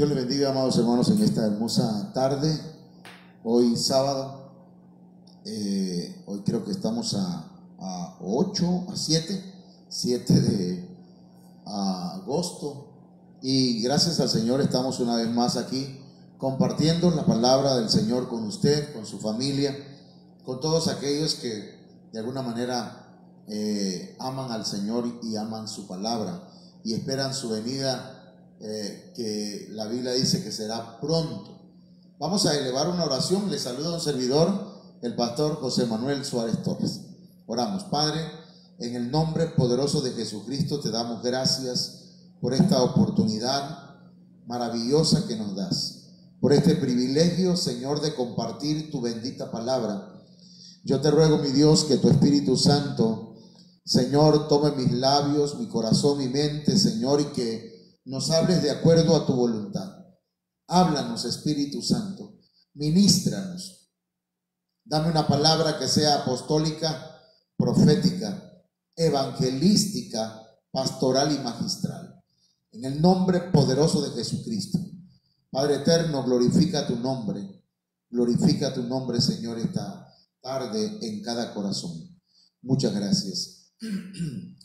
Dios les bendiga, amados hermanos, en esta hermosa tarde. Hoy sábado, hoy creo que estamos a 7 de agosto. Y gracias al Señor estamos una vez más aquí compartiendo la palabra del Señor con usted, con su familia, con todos aquellos que de alguna manera aman al Señor y aman su palabra y esperan su venida, que la Biblia dice que será pronto. Vamos a elevar una oración. Les saluda un servidor, el pastor José Manuel Suárez Torres. Oramos. Padre, en el nombre poderoso de Jesucristo te damos gracias por esta oportunidad maravillosa que nos das, por este privilegio, Señor, de compartir tu bendita palabra. Yo te ruego, mi Dios, que tu Espíritu Santo, Señor, tome mis labios, mi corazón, mi mente, Señor, y que nos hables de acuerdo a tu voluntad. Háblanos, Espíritu Santo, ministranos. Dame una palabra que sea apostólica, profética, evangelística, pastoral y magistral. En el nombre poderoso de Jesucristo. Padre eterno, glorifica tu nombre. Glorifica tu nombre, Señor, esta tarde en cada corazón. Muchas gracias.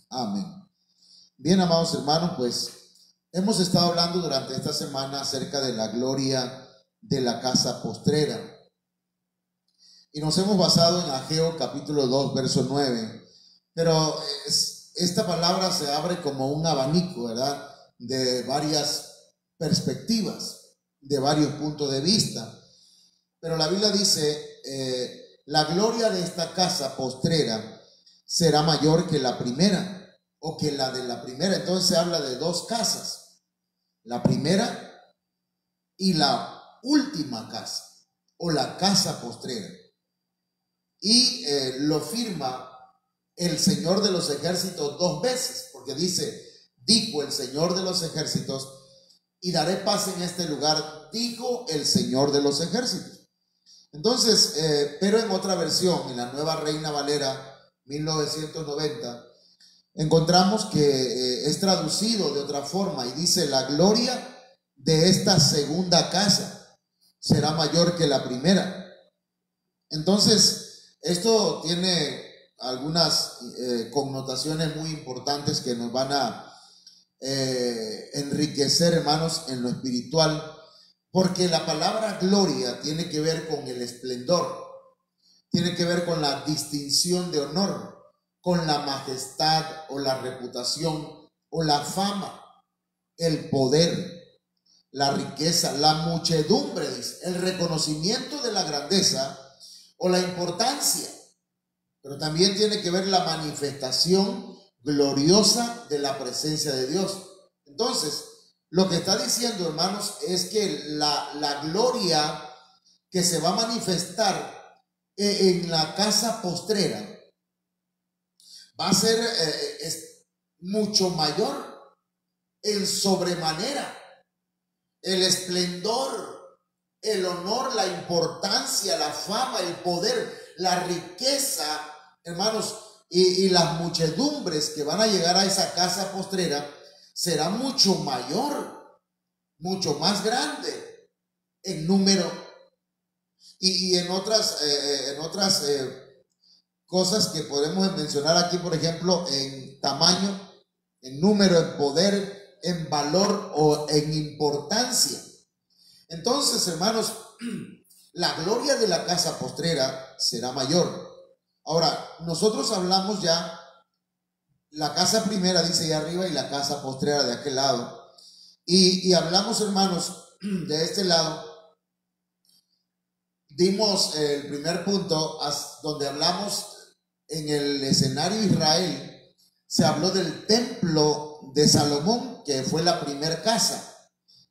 Amén. Bien, amados hermanos, pues hemos estado hablando durante esta semana acerca de la gloria de la casa postrera. Y nos hemos basado en Ageo capítulo 2, verso 9. Pero esta palabra se abre como un abanico, ¿verdad? De varias perspectivas, de varios puntos de vista. Pero la Biblia dice, la gloria de esta casa postrera será mayor que la primera, o que la de la primera. Entonces se habla de dos casas, la primera y la última casa, o la casa postrera. Y lo firma el Señor de los ejércitos dos veces, porque dice, dijo el Señor de los ejércitos, y daré paz en este lugar, dijo el Señor de los ejércitos. Entonces, pero en otra versión, en la Nueva Reina Valera 1990, encontramos que es traducido de otra forma y dice, la gloria de esta segunda casa será mayor que la primera. Entonces, esto tiene algunas connotaciones muy importantes que nos van a enriquecer, hermanos, en lo espiritual, porque la palabra gloria tiene que ver con el esplendor, tiene que ver con la distinción de honor, con la majestad o la reputación o la fama, el poder, la riqueza, la muchedumbre, el reconocimiento de la grandeza o la importancia. Pero también tiene que ver la manifestación gloriosa de la presencia de Dios. Entonces, lo que está diciendo, hermanos, es que la gloria que se va a manifestar en la casa postrera va a ser mucho mayor, en sobremanera. El esplendor, el honor, la importancia, la fama, el poder, la riqueza, hermanos, y las muchedumbres que van a llegar a esa casa postrera será mucho mayor, mucho más grande en número y en otras cosas que podemos mencionar aquí, por ejemplo, en tamaño, en número, en poder, en valor o en importancia. Entonces, hermanos, la gloria de la casa postrera será mayor. Ahora, nosotros hablamos ya, la casa primera dice allá arriba y la casa postrera de aquel lado. Y hablamos, hermanos, de este lado. Dimos el primer punto donde hablamos en el escenario Israel. Se habló del templo de Salomón, que fue la primera casa,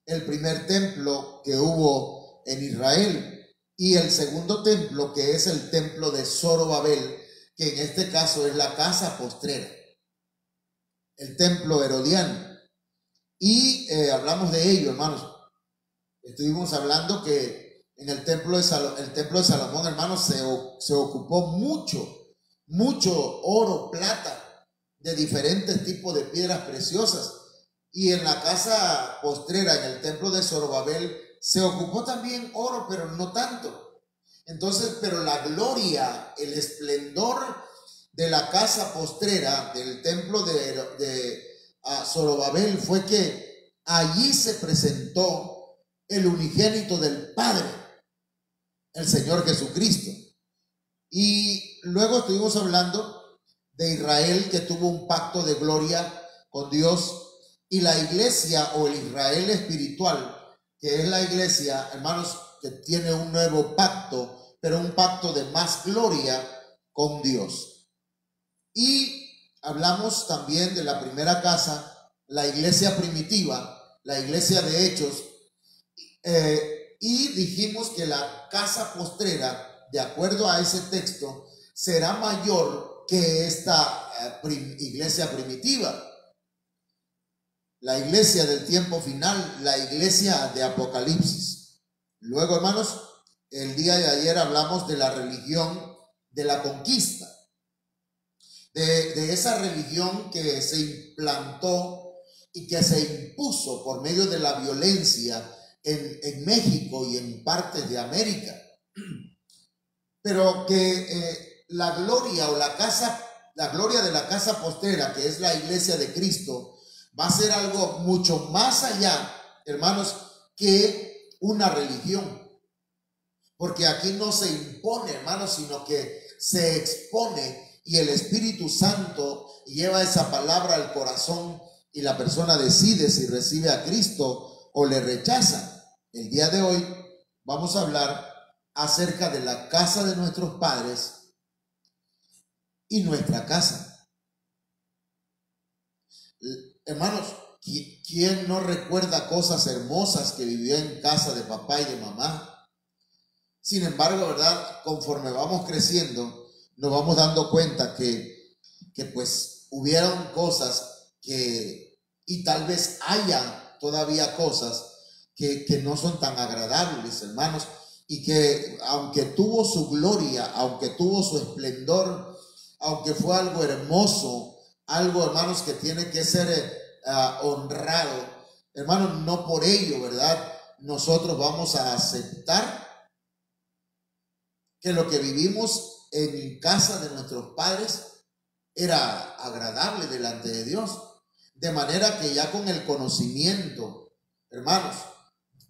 el primer templo que hubo en Israel. Y el segundo templo, que es el templo de Zorobabel, que en este caso es la casa postrera, el templo herodiano. Y hablamos de ello, hermanos. Estuvimos hablando que en el templo de Salomón, hermanos, se ocupó mucho oro, plata, de diferentes tipos de piedras preciosas. Y en la casa postrera, en el templo de Zorobabel, se ocupó también oro, pero no tanto. Entonces, pero la gloria, el esplendor de la casa postrera, del templo de Zorobabel, fue que allí se presentó el unigénito del Padre, el Señor Jesucristo. Y luego estuvimos hablando de Israel, que tuvo un pacto de gloria con Dios, y la iglesia, o el Israel espiritual, que es la iglesia, hermanos, que tiene un nuevo pacto, pero un pacto de más gloria con Dios. Y hablamos también de la primera casa, la iglesia primitiva, la iglesia de Hechos, y dijimos que la casa postrera, de acuerdo a ese texto, será mayor que esta iglesia primitiva. La iglesia del tiempo final, la iglesia de Apocalipsis. Luego, hermanos, el día de ayer hablamos de la religión de la conquista, de esa religión que se implantó y que se impuso por medio de la violencia en México y en partes de América. Pero que la gloria o la gloria de la casa postrera, que es la iglesia de Cristo, va a ser algo mucho más allá, hermanos, que una religión. Porque aquí no se impone, hermanos, sino que se expone, y el Espíritu Santo lleva esa palabra al corazón y la persona decide si recibe a Cristo o le rechaza. El día de hoy vamos a hablar acerca de la casa de nuestros padres y nuestra casa. Hermanos, ¿quién no recuerda cosas hermosas que vivió en casa de papá y de mamá? Sin embargo, ¿verdad? Conforme vamos creciendo, nos vamos dando cuenta que pues hubieron cosas y tal vez haya todavía cosas que no son tan agradables, hermanos, y que aunque tuvo su gloria, aunque tuvo su esplendor, aunque fue algo hermoso, algo, hermanos, que tiene que ser honrado, hermanos, no por ello, ¿verdad?, nosotros vamos a aceptar que lo que vivimos en casa de nuestros padres era agradable delante de Dios. De manera que ya con el conocimiento, hermanos,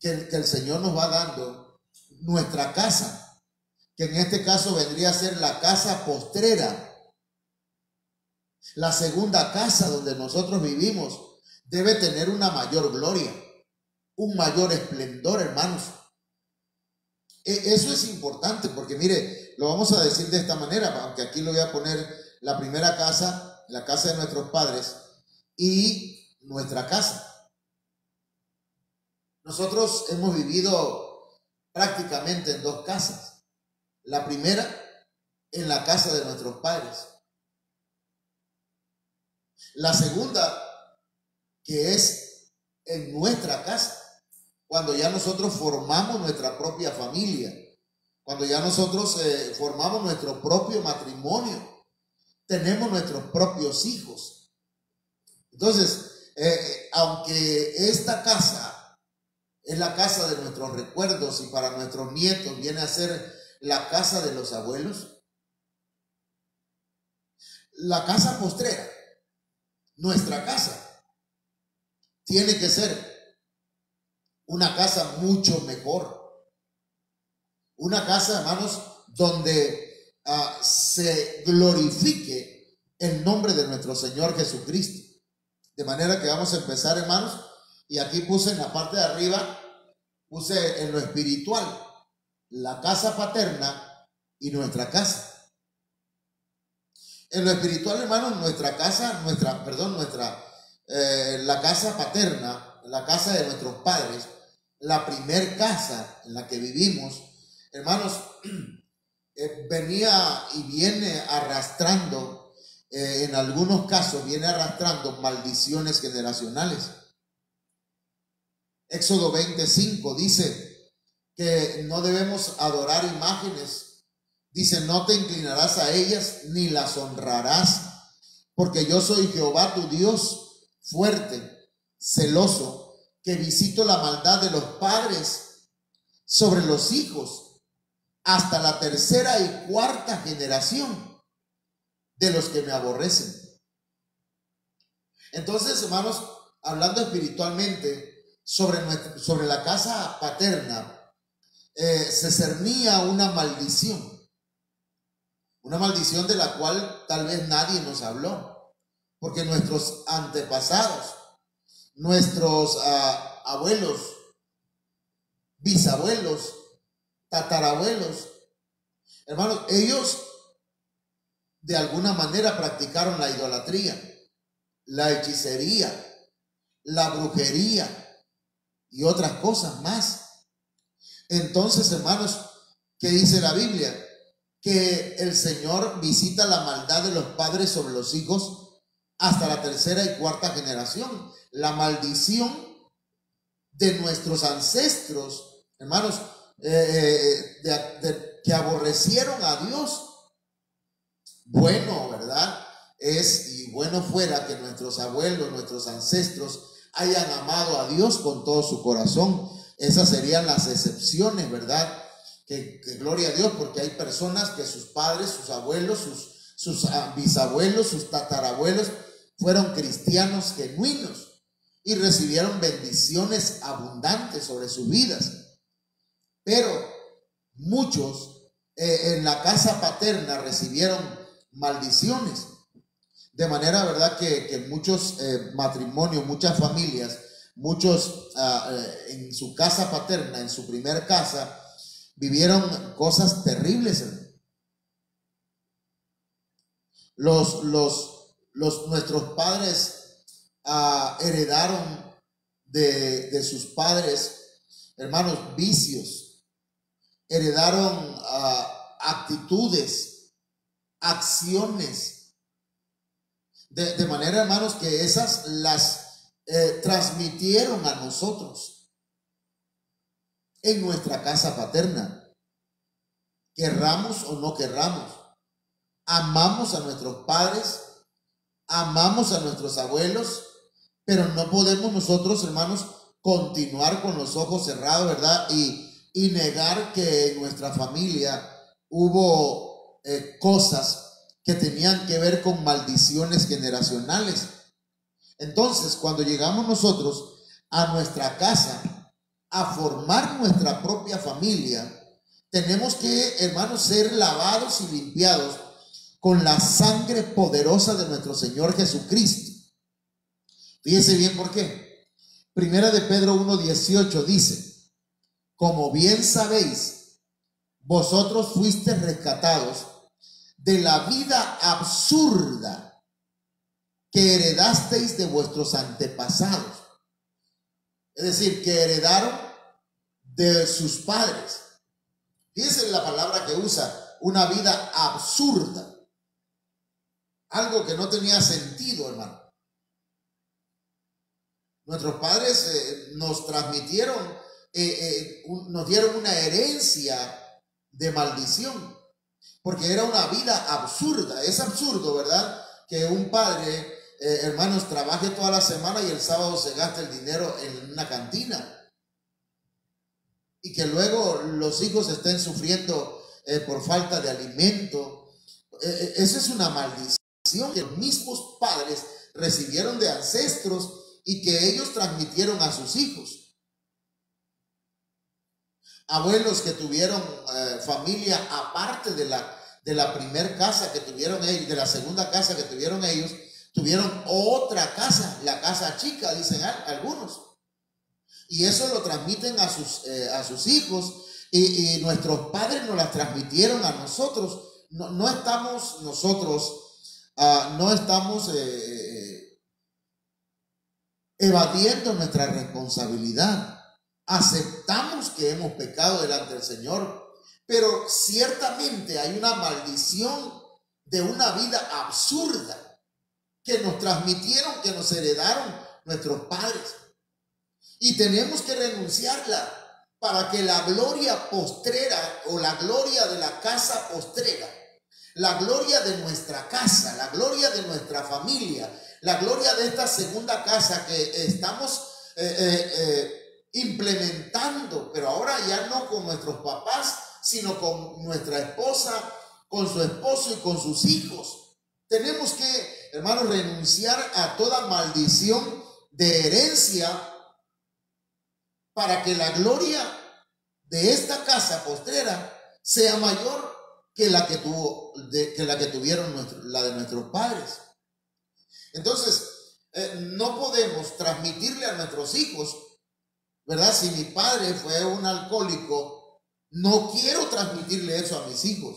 que el Señor nos va dando, nuestra casa, que en este caso vendría a ser la casa postrera, la segunda casa donde nosotros vivimos, debe tener una mayor gloria, un mayor esplendor, hermanos. Eso es importante porque mire, lo vamos a decir de esta manera, aunque aquí lo voy a poner: la primera casa, la casa de nuestros padres y nuestra casa. Nosotros hemos vivido prácticamente en dos casas. La primera, en la casa de nuestros padres. La segunda, que es en nuestra casa, cuando ya nosotros formamos nuestra propia familia, cuando ya nosotros formamos nuestro propio matrimonio, tenemos nuestros propios hijos. Entonces, aunque esta casa es la casa de nuestros recuerdos y para nuestros nietos viene a ser la casa de los abuelos, la casa postrera, nuestra casa, tiene que ser una casa mucho mejor. Una casa, hermanos, donde se glorifique el nombre de nuestro Señor Jesucristo. De manera que vamos a empezar, hermanos, y aquí puse en la parte de arriba, puse en lo espiritual, la casa paterna y nuestra casa. En lo espiritual, hermanos, nuestra casa, la casa paterna, la casa de nuestros padres, la primer casa en la que vivimos, hermanos, venía y viene arrastrando, en algunos casos viene arrastrando maldiciones generacionales. Éxodo 25 dice que no debemos adorar imágenes. Dice: no te inclinarás a ellas ni las honrarás, porque yo soy Jehová tu Dios fuerte, celoso, que visito la maldad de los padres sobre los hijos hasta la tercera y cuarta generación de los que me aborrecen. Entonces, hermanos, hablando espiritualmente sobre la casa paterna, se cernía una maldición de la cual tal vez nadie nos habló, porque nuestros antepasados, nuestros abuelos, bisabuelos, tatarabuelos, hermanos, ellos de alguna manera practicaron la idolatría, la hechicería, la brujería y otras cosas más. Entonces, hermanos, ¿qué dice la Biblia? Que el Señor visita la maldad de los padres sobre los hijos hasta la tercera y cuarta generación. La maldición de nuestros ancestros, hermanos, que aborrecieron a Dios. Bueno, ¿verdad? Y bueno fuera que nuestros abuelos, nuestros ancestros hayan amado a Dios con todo su corazón. Esas serían las excepciones, ¿verdad? Que gloria a Dios, porque hay personas que sus padres, sus abuelos, sus bisabuelos, sus tatarabuelos fueron cristianos genuinos y recibieron bendiciones abundantes sobre sus vidas. Pero muchos en la casa paterna recibieron maldiciones. De manera, ¿verdad?, que muchos matrimonios, muchas familias, muchos en su casa paterna, en su primer casa, vivieron cosas terribles. Nuestros padres heredaron de sus padres, hermanos, vicios, heredaron actitudes, acciones, de manera, hermanos, que esas las transmitieron a nosotros en nuestra casa paterna. Querramos o no querramos, amamos a nuestros padres, amamos a nuestros abuelos, pero no podemos nosotros, hermanos, continuar con los ojos cerrados, ¿verdad? Y negar que en nuestra familia hubo cosas que tenían que ver con maldiciones generacionales. Entonces, cuando llegamos nosotros a nuestra casa a formar nuestra propia familia, tenemos que, hermanos, ser lavados y limpiados con la sangre poderosa de nuestro Señor Jesucristo. Fíjese bien por qué. Primera de Pedro 1:18 dice: como bien sabéis, vosotros fuisteis rescatados de la vida absurda que heredasteis de vuestros antepasados. Es decir, que heredaron de sus padres. Fíjense la palabra que usa: una vida absurda. Algo que no tenía sentido, hermano. Nuestros padres nos transmitieron, nos dieron una herencia de maldición, porque era una vida absurda. Es absurdo, ¿verdad?, que un padre, hermanos, trabaje toda la semana y el sábado se gaste el dinero en una cantina, y que luego los hijos estén sufriendo por falta de alimento. Esa es una maldición que los mismos padres recibieron de ancestros y que ellos transmitieron a sus hijos. Abuelos que tuvieron familia aparte de la primer casa que tuvieron ellos, de la segunda casa que tuvieron ellos, tuvieron otra casa, la casa chica, dicen algunos. Y eso lo transmiten a sus hijos, y nuestros padres nos las transmitieron a nosotros. No estamos nosotros, no estamos evadiendo nuestra responsabilidad. Aceptamos que hemos pecado delante del Señor, pero ciertamente hay una maldición de una vida absurda que nos transmitieron, que nos heredaron nuestros padres, y tenemos que renunciarla para que la gloria postrera, o la gloria de la casa postrera, la gloria de nuestra casa, la gloria de nuestra familia, la gloria de esta segunda casa que estamos implementando, pero ahora ya no con nuestros papás, sino con nuestra esposa, con su esposo y con sus hijos. Tenemos que, hermanos, renunciar a toda maldición de herencia para que la gloria de esta casa postrera sea mayor que la que tuvieron la de nuestros padres. Entonces, no podemos transmitirle a nuestros hijos, ¿verdad? Si mi padre fue un alcohólico, no quiero transmitirle eso a mis hijos.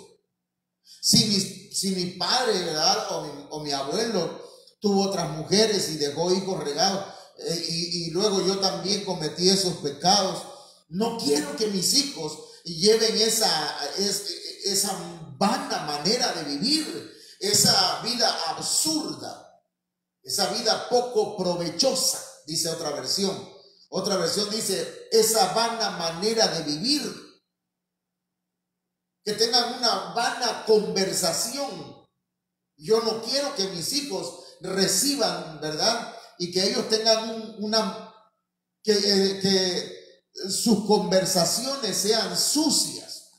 Si mi padre, ¿verdad? O mi abuelo tuvo otras mujeres y dejó hijos regados, y luego yo también cometí esos pecados, no quiero que mis hijos lleven esa vana manera de vivir, esa vida absurda, esa vida poco provechosa, dice otra versión. Otra versión dice esa vana manera de vivir, que tengan una vana conversación. Yo no quiero que mis hijos reciban, ¿verdad? Y que ellos tengan que sus conversaciones sean sucias.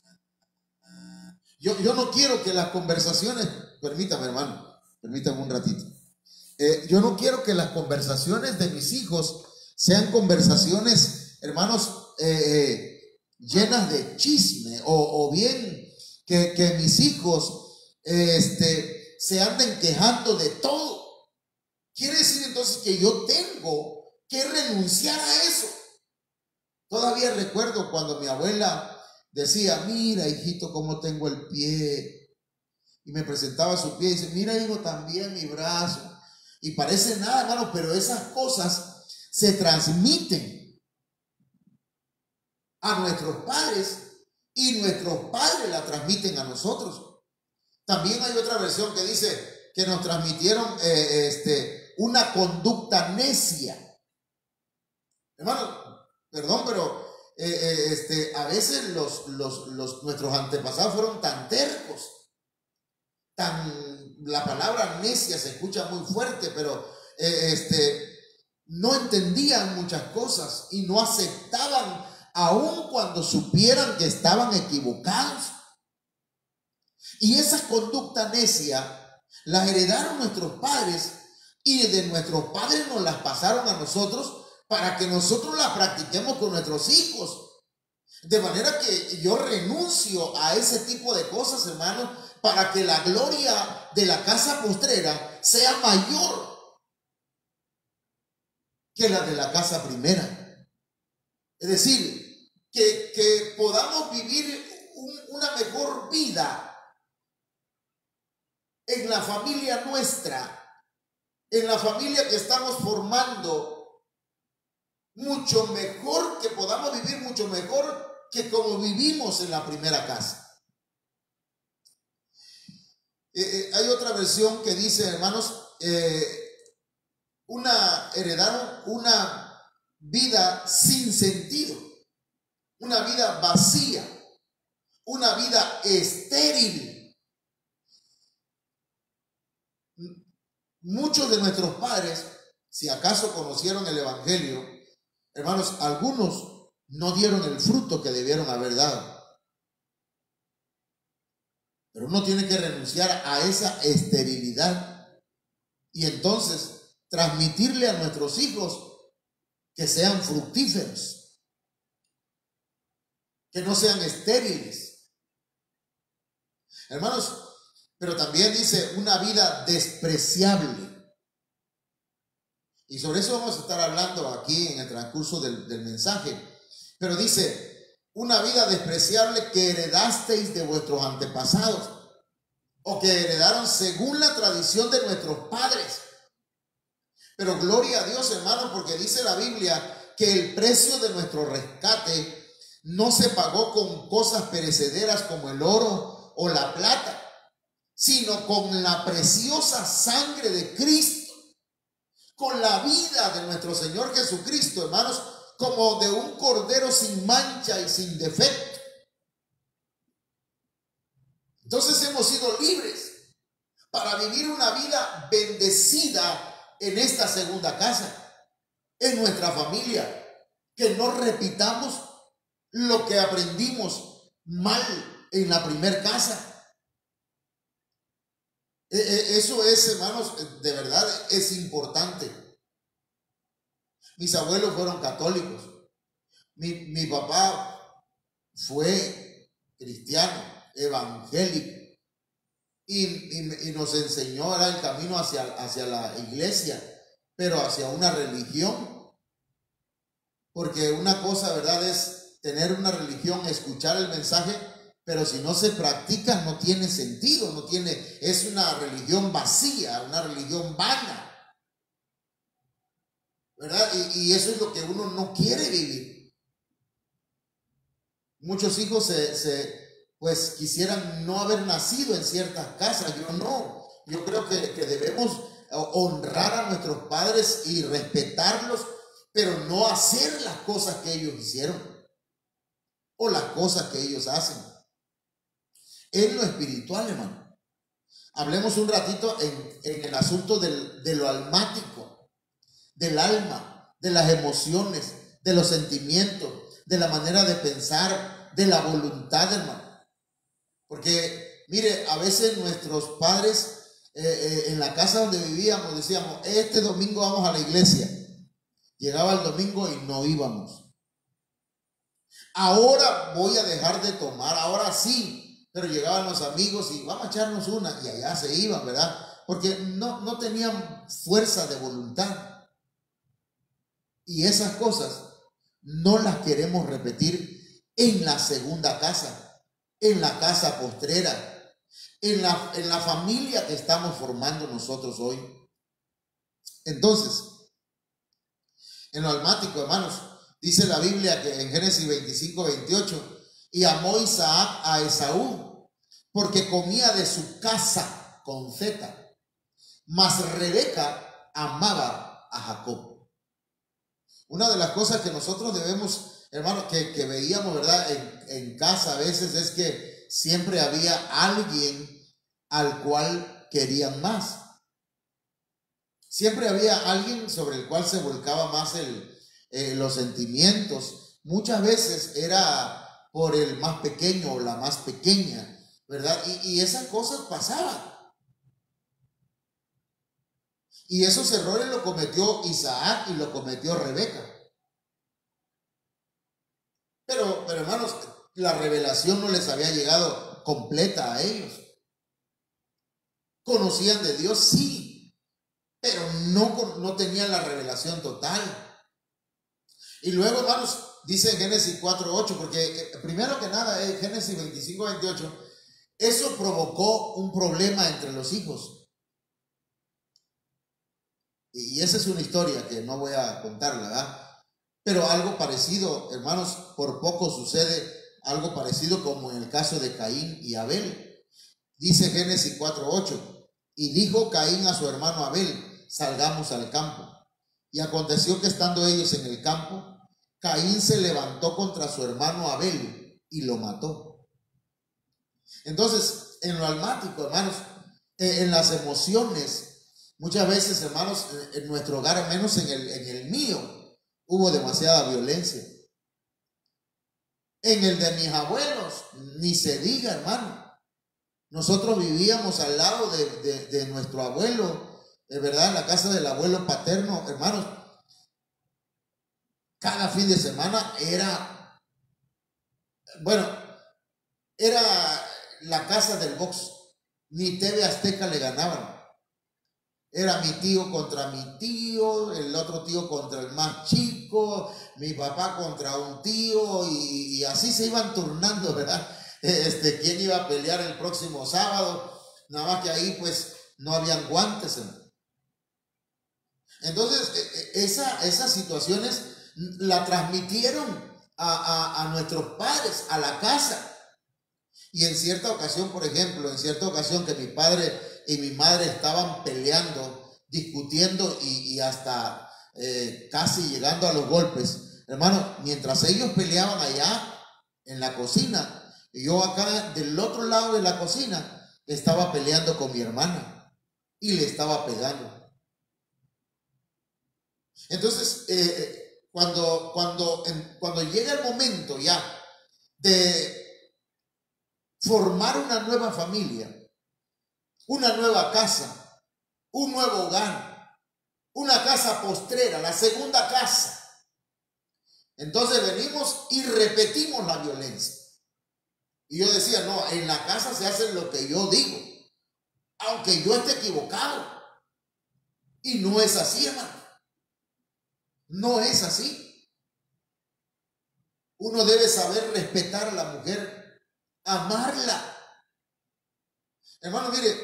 Yo no quiero que las conversaciones, permítame, hermano, permítame un ratito. Yo no quiero que las conversaciones de mis hijos sean conversaciones, hermanos, llenas de chisme, o bien que mis hijos se anden quejando de todo. Quiere decir entonces que yo tengo que renunciar a eso. Todavía recuerdo cuando mi abuela decía, mira, hijito, cómo tengo el pie, y me presentaba su pie y dice, mira, hijo, también mi brazo, y parece nada, hermano, pero esas cosas se transmiten a nuestros padres y nuestros padres la transmiten a nosotros. También hay otra versión que dice que nos transmitieron una conducta necia. Hermano, perdón, pero a veces nuestros antepasados fueron tan tercos, la palabra necia se escucha muy fuerte, pero no entendían muchas cosas y no aceptaban aun cuando supieran que estaban equivocados. Y esa conducta necia la heredaron nuestros padres, y de nuestros padres nos las pasaron a nosotros para que nosotros la practiquemos con nuestros hijos. De manera que yo renuncio a ese tipo de cosas, hermanos, para que la gloria de la casa postrera sea mayor que la de la casa primera. Es decir, que podamos vivir una mejor vida en la familia nuestra, en la familia que estamos formando, mucho mejor, que podamos vivir mucho mejor que como vivimos en la primera casa. Hay otra versión que dice, hermanos, heredaron una vida sin sentido, una vida vacía, una vida estéril. Muchos de nuestros padres, si acaso conocieron el evangelio, hermanos, algunos no dieron el fruto que debieron haber dado. Pero uno tiene que renunciar a esa esterilidad y entonces transmitirle a nuestros hijos que sean fructíferos, que no sean estériles. Hermanos, pero también dice una vida despreciable. Y sobre eso vamos a estar hablando aquí en el transcurso del mensaje. Pero dice, una vida despreciable que heredasteis de vuestros antepasados, o que heredaron según la tradición de nuestros padres. Pero gloria a Dios, hermano, porque dice la Biblia que el precio de nuestro rescate no se pagó con cosas perecederas como el oro o la plata, sino con la preciosa sangre de Cristo, con la vida de nuestro Señor Jesucristo, hermanos, como de un cordero sin mancha y sin defecto. Entonces hemos sido libres para vivir una vida bendecida en esta segunda casa, en nuestra familia, que no repitamos lo que aprendimos mal en la primer casa. Eso es, hermanos, de verdad es importante. Mis abuelos fueron católicos. Mi papá fue cristiano, evangélico, y nos enseñó era el camino hacia la iglesia, pero hacia una religión. Porque una cosa, ¿verdad?, es tener una religión, escuchar el mensaje, pero si no se practica no tiene sentido, es una religión vacía, una religión vana, ¿verdad? Y eso es lo que uno no quiere vivir. Muchos hijos pues quisieran no haber nacido en ciertas casas. Yo no, yo creo que debemos honrar a nuestros padres y respetarlos, pero no hacer las cosas que ellos hicieron o las cosas que ellos hacen. En lo espiritual, hermano, hablemos un ratito en el asunto de lo almático, del alma, de las emociones, de los sentimientos, de la manera de pensar, de la voluntad, hermano. Porque, mire, a veces nuestros padres en la casa donde vivíamos decíamos, este domingo vamos a la iglesia. Llegaba el domingo y no íbamos. Ahora voy a dejar de tomar, ahora sí. Pero llegaban los amigos y vamos a echarnos una, y allá se iban, ¿verdad? Porque no tenían fuerza de voluntad. Y esas cosas no las queremos repetir en la segunda casa, en la casa postrera, en la familia que estamos formando nosotros hoy. Entonces, en lo almático, hermanos, dice la Biblia que en Génesis 25:28, y amó Isaac a Esaú, porque comía de su casa con Z, mas Rebeca amaba a Jacob. Una de las cosas que nosotros debemos, hermanos, que veíamos, ¿verdad?, en casa a veces, es que siempre había alguien al cual querían más. Siempre había alguien sobre el cual se volcaba más los sentimientos. Muchas veces era por el más pequeño o la más pequeña, ¿verdad? Y esas cosas pasaban. Y esos errores lo cometió Isaac y lo cometió Rebeca. Pero hermanos, la revelación no les había llegado completa a ellos. Conocían de Dios, sí, pero no tenían la revelación total. Y luego, hermanos, dice Génesis 4:8, porque primero que nada, Génesis 25:28, eso provocó un problema entre los hijos. Y esa es una historia que no voy a contarla, ¿verdad? Pero algo parecido, hermanos, por poco sucede algo parecido como en el caso de Caín y Abel. Dice Génesis 4:8, y dijo Caín a su hermano Abel, salgamos al campo. Y aconteció que estando ellos en el campo, Caín se levantó contra su hermano Abel y lo mató. Entonces, en lo almático, hermanos, en las emociones, muchas veces, hermanos, en nuestro hogar, al menos en el mío, hubo demasiada violencia. En el de mis abuelos, ni se diga, hermano. Nosotros vivíamos al lado de nuestro abuelo, ¿verdad? En la casa del abuelo paterno, hermanos. Cada fin de semana era la casa del box. Ni TV Azteca le ganaban. Era mi tío contra mi tío, el otro tío contra el más chico, mi papá contra un tío, y así se iban turnando, ¿verdad? ¿Quién iba a pelear el próximo sábado? Nada más que ahí pues no habían guantes, ¿no? Entonces, esas situaciones la transmitieron a nuestros padres, a la casa. Y en cierta ocasión, por ejemplo, que mi padre y mi madre estaban peleando, discutiendo y hasta casi llegando a los golpes. Hermano, mientras ellos peleaban allá en la cocina, Y yo acá del otro lado de la cocina estaba peleando con mi hermana y le estaba pegando. Entonces, cuando llega el momento ya de formar una nueva familia, una nueva casa, un nuevo hogar, una casa postrera, la segunda casa, entonces venimos y repetimos la violencia. Y yo decía, no, en la casa se hace lo que yo digo, aunque yo esté equivocado. Y no es así, hermano. No es así. Uno debe saber respetar a la mujer, amarla. Hermano, mire,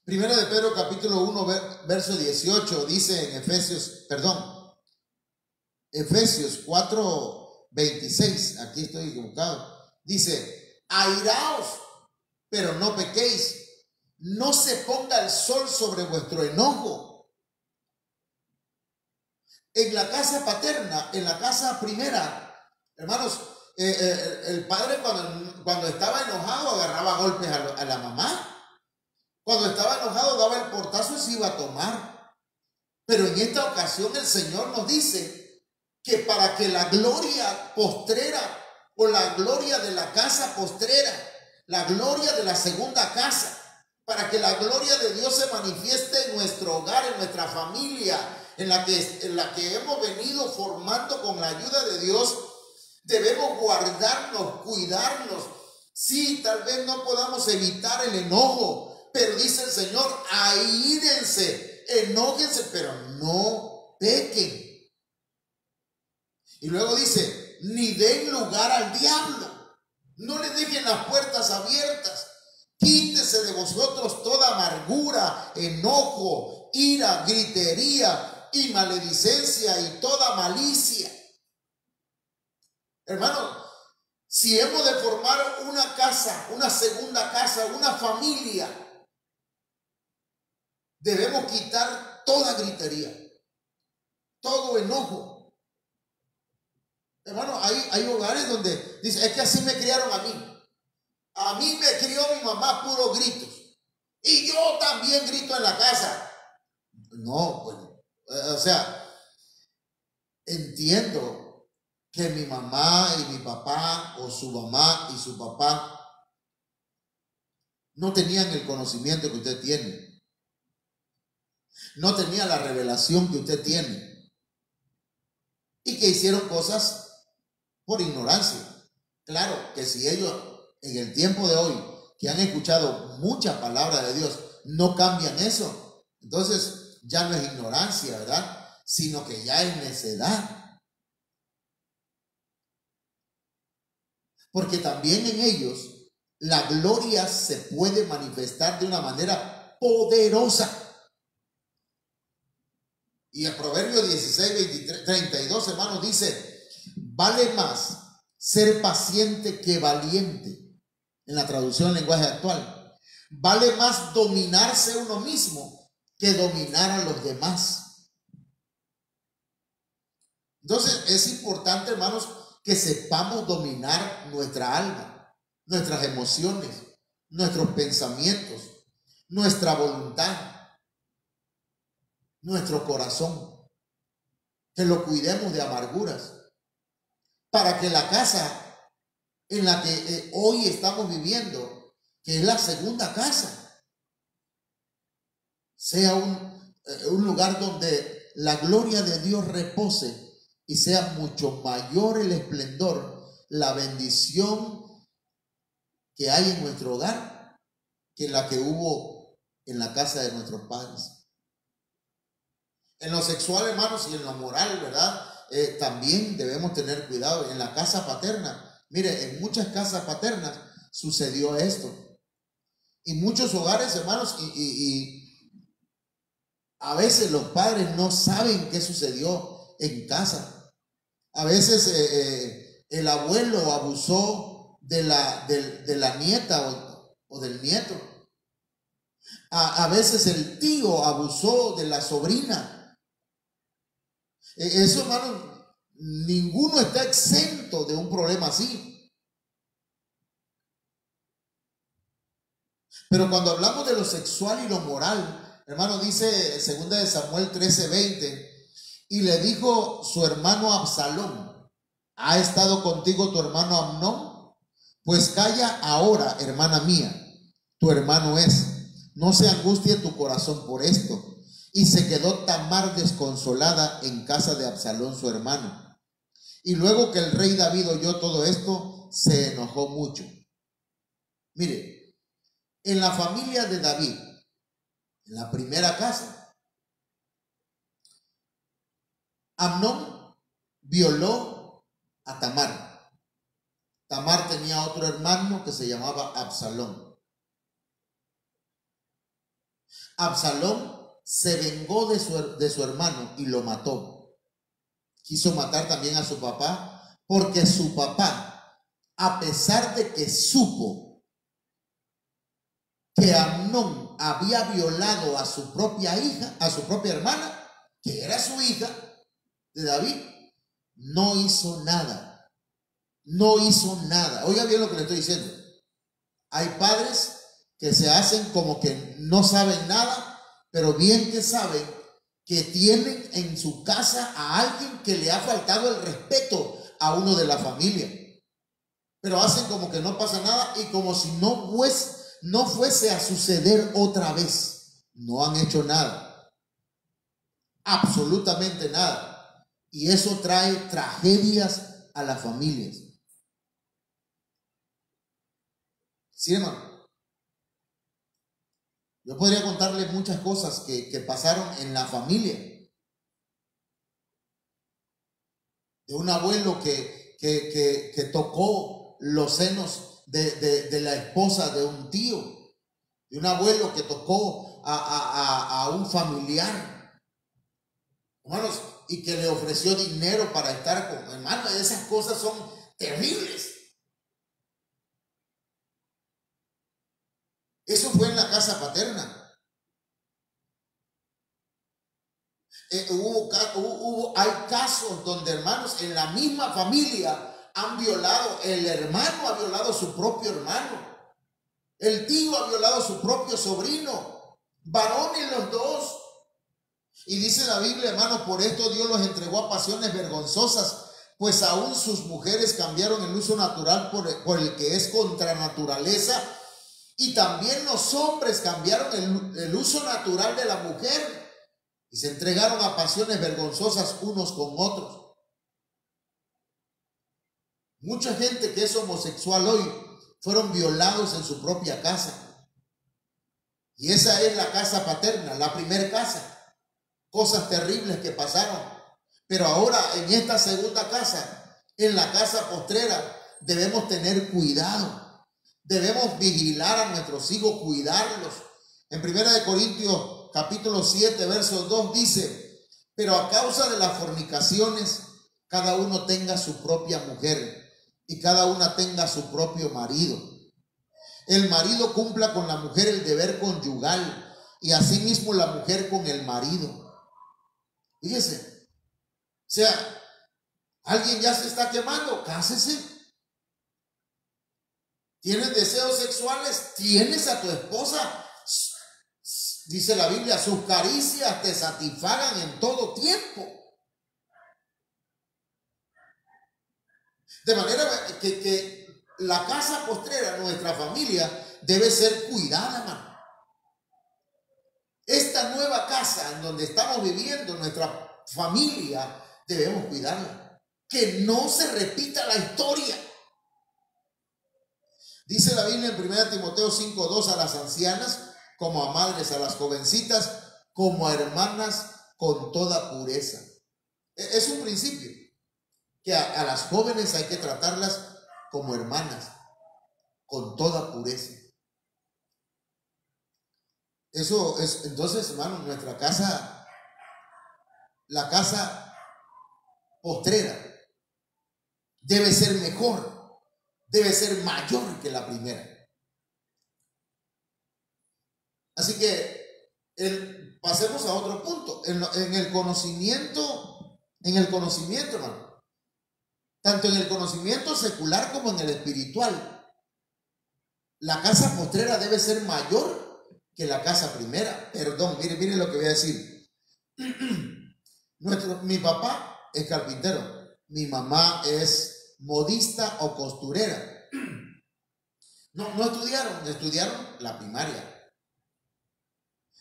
Primera de Pedro capítulo 1, verso 18, dice en Efesios 4, 26, aquí estoy equivocado. Dice, airaos, pero no pequéis, no se ponga el sol sobre vuestro enojo. En la casa paterna, en la casa primera, hermanos, el padre cuando estaba enojado agarraba golpes a la mamá. Cuando estaba enojado daba el portazo y se iba a tomar. Pero en esta ocasión el Señor nos dice que para que la gloria postrera o la gloria de la casa postrera, la gloria de la segunda casa, para que la gloria de Dios se manifieste en nuestro hogar, en nuestra familia, en la que hemos venido formando con la ayuda de Dios, debemos guardarnos, cuidarnos. Sí, tal vez no podamos evitar el enojo, pero dice el Señor, aírense, enójense, pero no pequen. Y luego dice, ni den lugar al diablo, no le dejen las puertas abiertas. Quítese de vosotros toda amargura, enojo, ira, gritería y maledicencia y toda malicia. Hermano, si hemos de formar una casa, una segunda casa, una familia, debemos quitar toda gritería, todo enojo. Hermano, hay hogares donde dice, es que así me criaron a mí. A mí me crió mi mamá puros gritos. Y yo también grito en la casa. No, pues, o sea, entiendo que mi mamá y mi papá, o su mamá y su papá, no tenían el conocimiento que usted tiene. No tenían la revelación que usted tiene. Y que hicieron cosas por ignorancia. Claro que si ellos en el tiempo de hoy, que han escuchado mucha palabra de Dios, no cambian eso, entonces ya no es ignorancia, ¿verdad? Sino que ya es necedad. Porque también en ellos la gloria se puede manifestar de una manera poderosa. Y el Proverbio 16, 23, 32, hermanos, dice, vale más ser paciente que valiente. En la traducción en lenguaje actual, vale más dominarse uno mismo que dominar a los demás. Entonces es importante, hermanos, que sepamos dominar nuestra alma, nuestras emociones, nuestros pensamientos, nuestra voluntad, nuestro corazón, que lo cuidemos de amarguras, para que la casa en la que hoy estamos viviendo, que es la segunda casa, sea un lugar donde la gloria de Dios repose y sea mucho mayor el esplendor, la bendición que hay en nuestro hogar que la que hubo en la casa de nuestros padres. En lo sexual, hermanos, y en lo moral, ¿verdad? También debemos tener cuidado. En la casa paterna, mire, en muchas casas paternas sucedió esto. Y muchos hogares, hermanos, y a veces los padres no saben qué sucedió en casa. A veces el abuelo abusó de la nieta o del nieto. A veces el tío abusó de la sobrina. Eso, hermano, ninguno está exento de un problema así. Pero cuando hablamos de lo sexual y lo moral, hermano, dice 2 de Samuel 13:20, y le dijo su hermano Absalón: ¿ha estado contigo tu hermano Amnón? Pues calla ahora, hermana mía, tu hermano es. No se angustie tu corazón por esto. Y se quedó Tamar desconsolada en casa de Absalón su hermano. Y luego que el rey David oyó todo esto, se enojó mucho. Mire, en la familia de David, en la primera casa, Amnón violó a Tamar. Tamar tenía otro hermano que se llamaba Absalón. Absalón se vengó de su hermano y lo mató. Quiso matar también a su papá, porque su papá, a pesar de que supo que Amnón había violado a su propia hija, a su propia hermana, que era su hija de David, no hizo nada. No hizo nada. Oiga bien lo que le estoy diciendo. Hay padres que se hacen como que no saben nada, pero bien que saben que tienen en su casa a alguien que le ha faltado el respeto a uno de la familia. Pero hacen como que no pasa nada y como si no fuese a suceder otra vez. No han hecho nada. Absolutamente nada. Y eso trae tragedias a las familias. Sí, hermano. Yo podría contarle muchas cosas que pasaron en la familia. De un abuelo que tocó los senos de la esposa de un tío. De un abuelo que tocó a un familiar. Hermanos, y que le ofreció dinero para estar con hermanos. Esas cosas son terribles. Eso fue en la casa paterna. Hay casos donde, hermanos, en la misma familia han violado. El hermano ha violado a su propio hermano. El tío ha violado a su propio sobrino. Varones los dos. Y dice la Biblia, hermano, por esto Dios los entregó a pasiones vergonzosas, pues aún sus mujeres cambiaron el uso natural por el que es contra naturaleza. Y también los hombres cambiaron el uso natural de la mujer y se entregaron a pasiones vergonzosas unos con otros. Mucha gente que es homosexual hoy fueron violados en su propia casa. Y esa es la casa paterna, la primera casa. Cosas terribles que pasaron. Pero ahora en esta segunda casa, en la casa postrera, debemos tener cuidado. Debemos vigilar a nuestros hijos, cuidarlos. En 1 Corintios capítulo 7, verso 2 dice: pero a causa de las fornicaciones, cada uno tenga su propia mujer y cada una tenga su propio marido. El marido cumpla con la mujer el deber conyugal y asimismo la mujer con el marido. Fíjese, o sea, alguien ya se está quemando, cásese. ¿Tienes deseos sexuales? Tienes a tu esposa. Dice la Biblia, sus caricias te satisfagan en todo tiempo. De manera que la casa postrera, nuestra familia, debe ser cuidada, hermano. Esta nueva casa en donde estamos viviendo, nuestra familia, debemos cuidarla. Que no se repita la historia. Dice la Biblia en 1 Timoteo 5:2, a las ancianas como a madres, a las jovencitas como a hermanas con toda pureza. Es un principio que a las jóvenes hay que tratarlas como hermanas con toda pureza. Eso es, entonces, hermano, nuestra casa, la casa postrera, debe ser mejor. Debe ser mayor que la primera. Así que pasemos a otro punto. En el conocimiento, hermano, tanto en el conocimiento secular como en el espiritual, la casa postrera debe ser mayor que la casa primera. Perdón, mire lo que voy a decir. Mi papá es carpintero, mi mamá es modista o costurera. No estudiaron la primaria.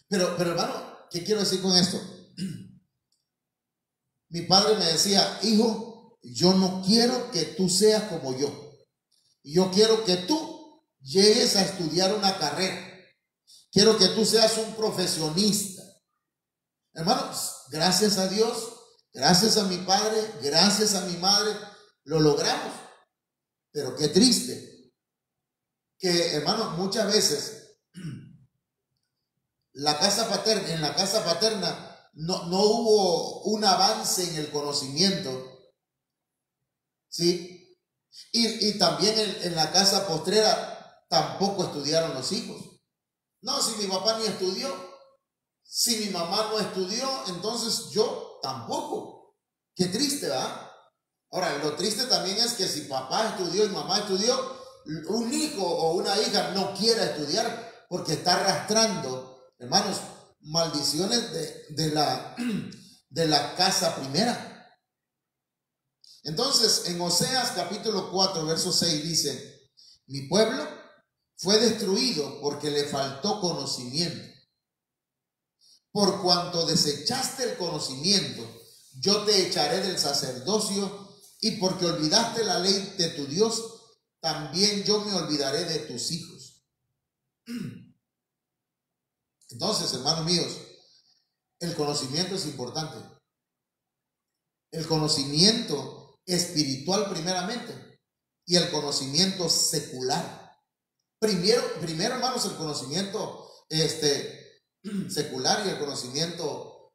Pero hermano, ¿qué quiero decir con esto? Mi padre me decía, hijo, yo no quiero que tú seas como yo. Yo quiero que tú llegues a estudiar una carrera. Quiero que tú seas un profesionista. Hermanos, gracias a Dios, gracias a mi padre, gracias a mi madre, lo logramos. Pero qué triste que, hermanos, muchas veces en la casa paterna no hubo un avance en el conocimiento, ¿sí? Y también en la casa postrera tampoco estudiaron los hijos. No, si mi papá ni estudió, si mi mamá no estudió, entonces yo tampoco. Qué triste, ¿verdad? Ahora, lo triste también es que si papá estudió y mamá estudió, un hijo o una hija no quiera estudiar porque está arrastrando, hermanos, maldiciones de la casa primera. Entonces, en Oseas capítulo 4, verso 6 dice, mi pueblo fue destruido porque le faltó conocimiento. Por cuanto desechaste el conocimiento, yo te echaré del sacerdocio, y porque olvidaste la ley de tu Dios, también yo me olvidaré de tus hijos. Entonces, hermanos míos, el conocimiento es importante. El conocimiento espiritual primeramente y el conocimiento secular. Primero, hermanos, el conocimiento secular y el conocimiento,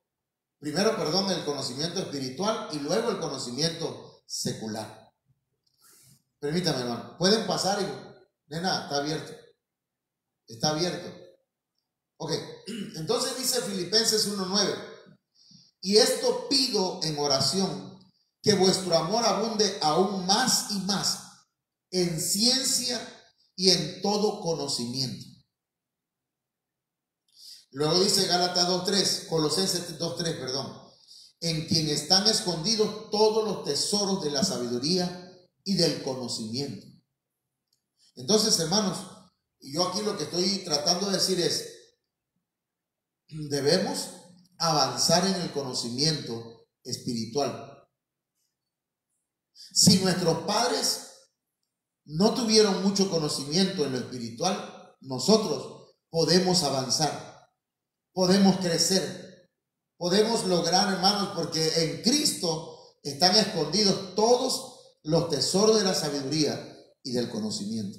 el conocimiento espiritual y luego el conocimiento secular. Permítame, hermano, pueden pasar y, nena, está abierto. Ok, entonces dice Filipenses 1:9, y esto pido en oración, que vuestro amor abunde aún más y más en ciencia y en todo conocimiento. Luego dice Gálatas 2:3, Colosenses 2:3, perdón, en quien están escondidos todos los tesoros de la sabiduría y del conocimiento. Entonces, hermanos, yo aquí lo que estoy tratando de decir es, debemos avanzar en el conocimiento espiritual. Si nuestros padres no tuvieron mucho conocimiento en lo espiritual, nosotros podemos avanzar, podemos crecer, podemos lograr, hermanos, porque en Cristo están escondidos todos los tesoros de la sabiduría y del conocimiento.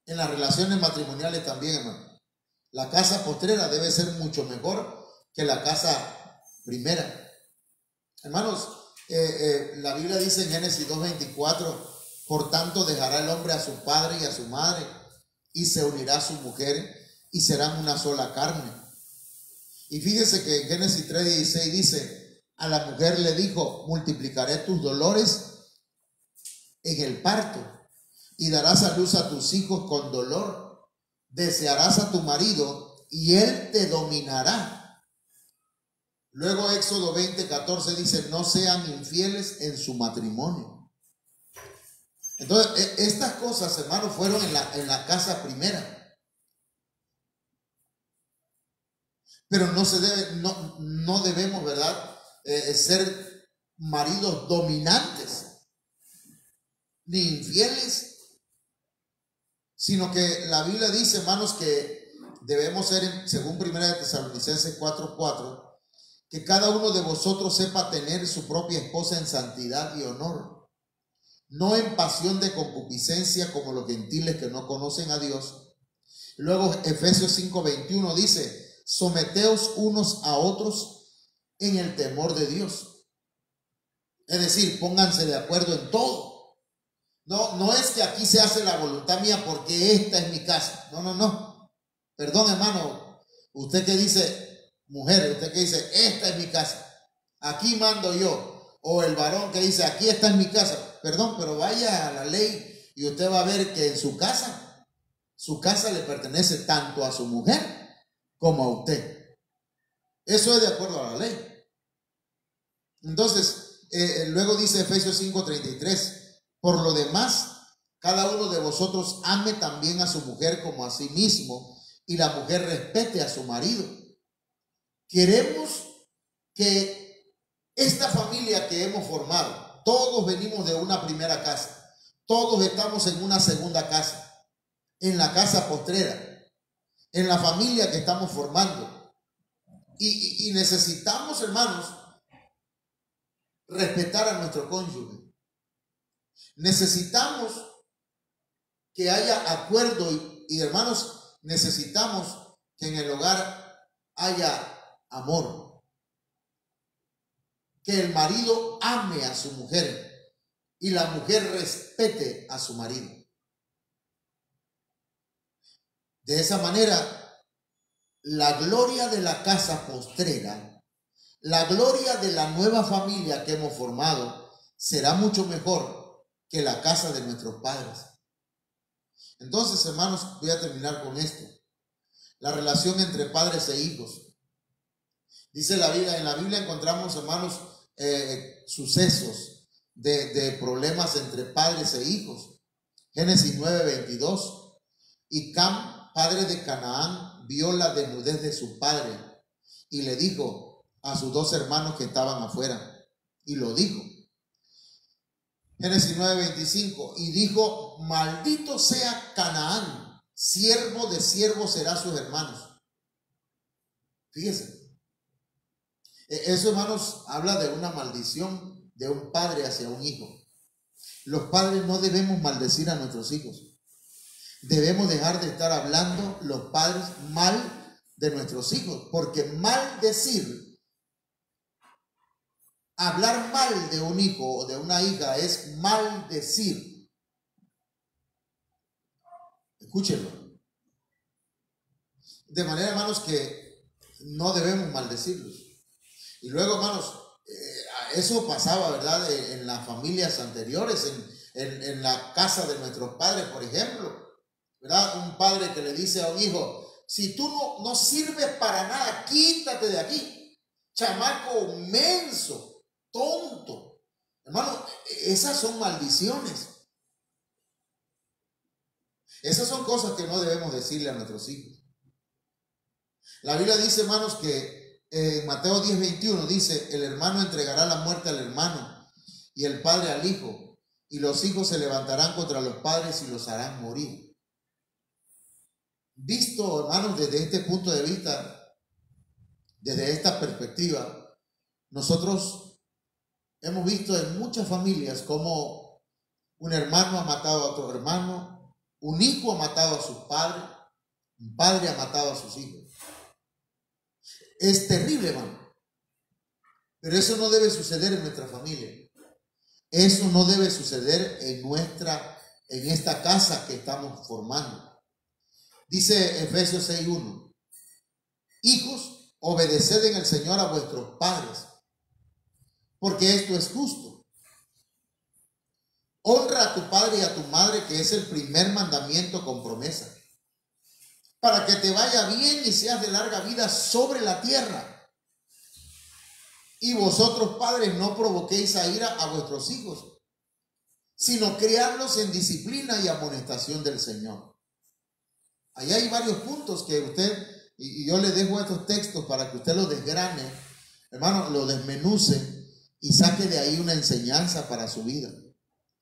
En las relaciones matrimoniales también, hermano, la casa postrera debe ser mucho mejor que la casa primera. Hermanos, la Biblia dice en Génesis 2:24, por tanto dejará el hombre a su padre y a su madre y se unirá a su mujer y serán una sola carne. Y fíjese que en Génesis 3:16 dice, a la mujer le dijo, multiplicaré tus dolores en el parto y darás a luz a tus hijos con dolor. Desearás a tu marido y él te dominará. Luego Éxodo 20:14 dice, no sean infieles en su matrimonio. Entonces, estas cosas, hermanos, fueron en la casa primera. Pero no debemos, ¿verdad? Ser maridos dominantes, ni infieles, sino que la Biblia dice, hermanos, que debemos ser, según 1 Tesalonicenses 4:4, que cada uno de vosotros sepa tener su propia esposa en santidad y honor, no en pasión de concupiscencia como los gentiles que no conocen a Dios. Luego Efesios 5:21 dice, someteos unos a otros en el temor de Dios. Es decir, pónganse de acuerdo en todo. No es que aquí se hace la voluntad mía porque esta es mi casa. No. Perdón, hermano, usted que dice, mujer, usted que dice, esta es mi casa, aquí mando yo. O el varón que dice, aquí está en mi casa. Perdón, pero vaya a la ley Y usted va a ver que en su casa le pertenece tanto a su mujer como a usted. Eso es de acuerdo a la ley. Entonces, luego dice Efesios 5:33, por lo demás, cada uno de vosotros ame también a su mujer como a sí mismo, y la mujer respete a su marido. Queremos que esta familia que hemos formado, todos venimos de una primera casa, todos estamos en una segunda casa, en la casa postrera, en la familia que estamos formando. Y necesitamos, hermanos, respetar a nuestro cónyuge. Necesitamos que haya acuerdo y hermanos, necesitamos que en el hogar haya amor. Que el marido ame a su mujer y la mujer respete a su marido. De esa manera, la gloria de la casa postrera, la gloria de la nueva familia que hemos formado, será mucho mejor que la casa de nuestros padres. Entonces, hermanos, voy a terminar con esto. La relación entre padres e hijos. Dice la Biblia, en la Biblia encontramos, hermanos, sucesos de problemas entre padres e hijos. Génesis 9:22. Y Cam, padre de Canaán, vio la desnudez de su padre y le dijo a sus dos hermanos que estaban afuera, y lo dijo. Génesis 9:25, y dijo, maldito sea Canaán, siervo de siervos será sus hermanos. Fíjense, eso, hermanos, habla de una maldición de un padre hacia un hijo. Los padres no debemos maldecir a nuestros hijos. Debemos dejar de estar hablando los padres mal de nuestros hijos, porque maldecir, hablar mal de un hijo o de una hija es maldecir. Escúchenlo. De manera, hermanos, que no debemos maldecirlos. Y luego, hermanos, eso pasaba, ¿verdad? En las familias anteriores, en la casa de nuestros padres, por ejemplo, ¿verdad? Un padre que le dice a un hijo, si tú no sirves para nada, quítate de aquí, chamaco menso, tonto. Hermano, esas son maldiciones. Esas son cosas que no debemos decirle a nuestros hijos. La Biblia dice, hermanos, que en Mateo 10:21 dice, el hermano entregará la muerte al hermano y el padre al hijo, y los hijos se levantarán contra los padres y los harán morir. Visto, hermanos, desde este punto de vista, desde esta perspectiva, nosotros hemos visto en muchas familias cómo un hermano ha matado a otro hermano, un hijo ha matado a sus padres, un padre ha matado a sus hijos. Es terrible, hermano. Pero eso no debe suceder en nuestra familia. Eso no debe suceder en esta casa que estamos formando. Dice Efesios 6:1. Hijos, obedeced en el Señor a vuestros padres, porque esto es justo. Honra a tu padre y a tu madre, que es el primer mandamiento con promesa, para que te vaya bien y seas de larga vida sobre la tierra. Y vosotros, padres, no provoquéis a ira a vuestros hijos, sino criarlos en disciplina y amonestación del Señor. Ahí hay varios puntos que usted, y yo le dejo estos textos para que usted los desgrane, hermano, lo desmenuce y saque de ahí una enseñanza para su vida.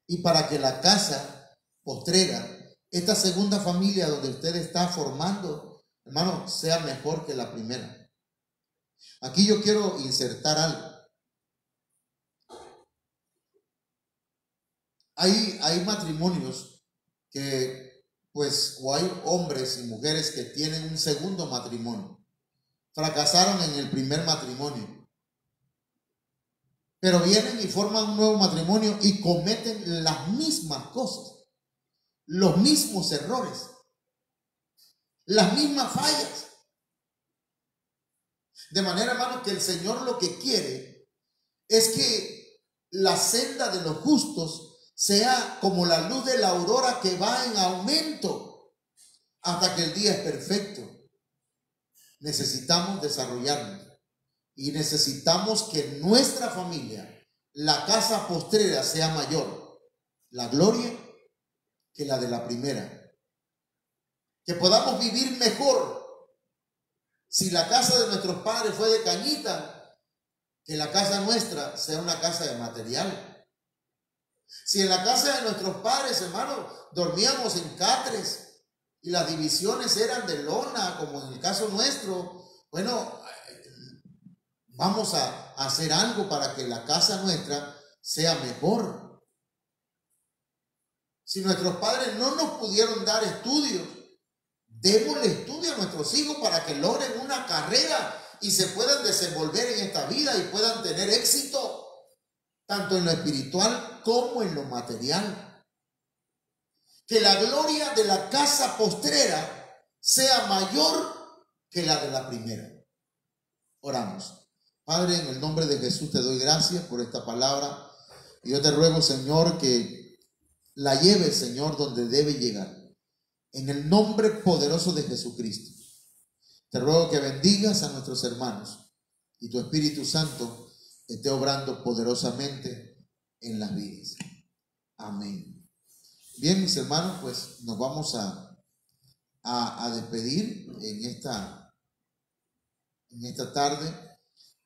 Y para que la casa postrera, esta segunda familia donde usted está formando, hermano, sea mejor que la primera. Aquí yo quiero insertar algo. Hay matrimonios que, pues, o hay hombres y mujeres que tienen un segundo matrimonio. Fracasaron en el primer matrimonio, pero vienen y forman un nuevo matrimonio y cometen las mismas cosas, los mismos errores, las mismas fallas. De manera, hermano, que el Señor lo que quiere es que la senda de los justos sea como la luz de la aurora que va en aumento hasta que el día es perfecto. Necesitamos desarrollarnos y necesitamos que nuestra familia, la casa postrera, sea mayor, la gloria, que la de la primera. Que podamos vivir mejor. Si la casa de nuestros padres fue de cañita, que la casa nuestra sea una casa de material. Si en la casa de nuestros padres, hermanos, dormíamos en catres y las divisiones eran de lona, como en el caso nuestro, bueno, vamos a hacer algo para que la casa nuestra sea mejor. Si nuestros padres no nos pudieron dar estudios, démosle estudio a nuestros hijos para que logren una carrera y se puedan desenvolver en esta vida y puedan tener éxito, tanto en lo espiritual como en lo material. Que la gloria de la casa postrera sea mayor que la de la primera. Oramos. Padre, en el nombre de Jesús te doy gracias por esta palabra. Y yo te ruego, Señor, que la lleves, Señor, donde debe llegar. En el nombre poderoso de Jesucristo. Te ruego que bendigas a nuestros hermanos y tu Espíritu Santo esté obrando poderosamente en las vidas. Amén. Bien, mis hermanos, pues nos vamos a despedir en esta tarde,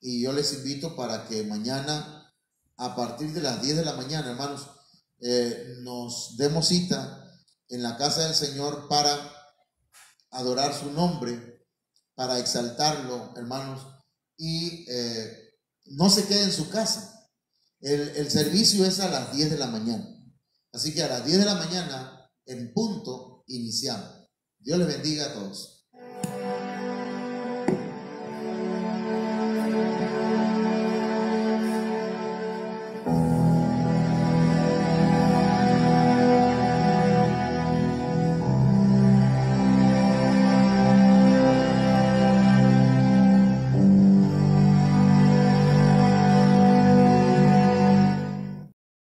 y yo les invito para que mañana a partir de las 10 de la mañana, hermanos, nos demos cita en la casa del Señor para adorar su nombre, para exaltarlo, hermanos, y no se quede en su casa. El servicio es a las 10 de la mañana. Así que a las 10 de la mañana, en punto, iniciamos. Dios les bendiga a todos.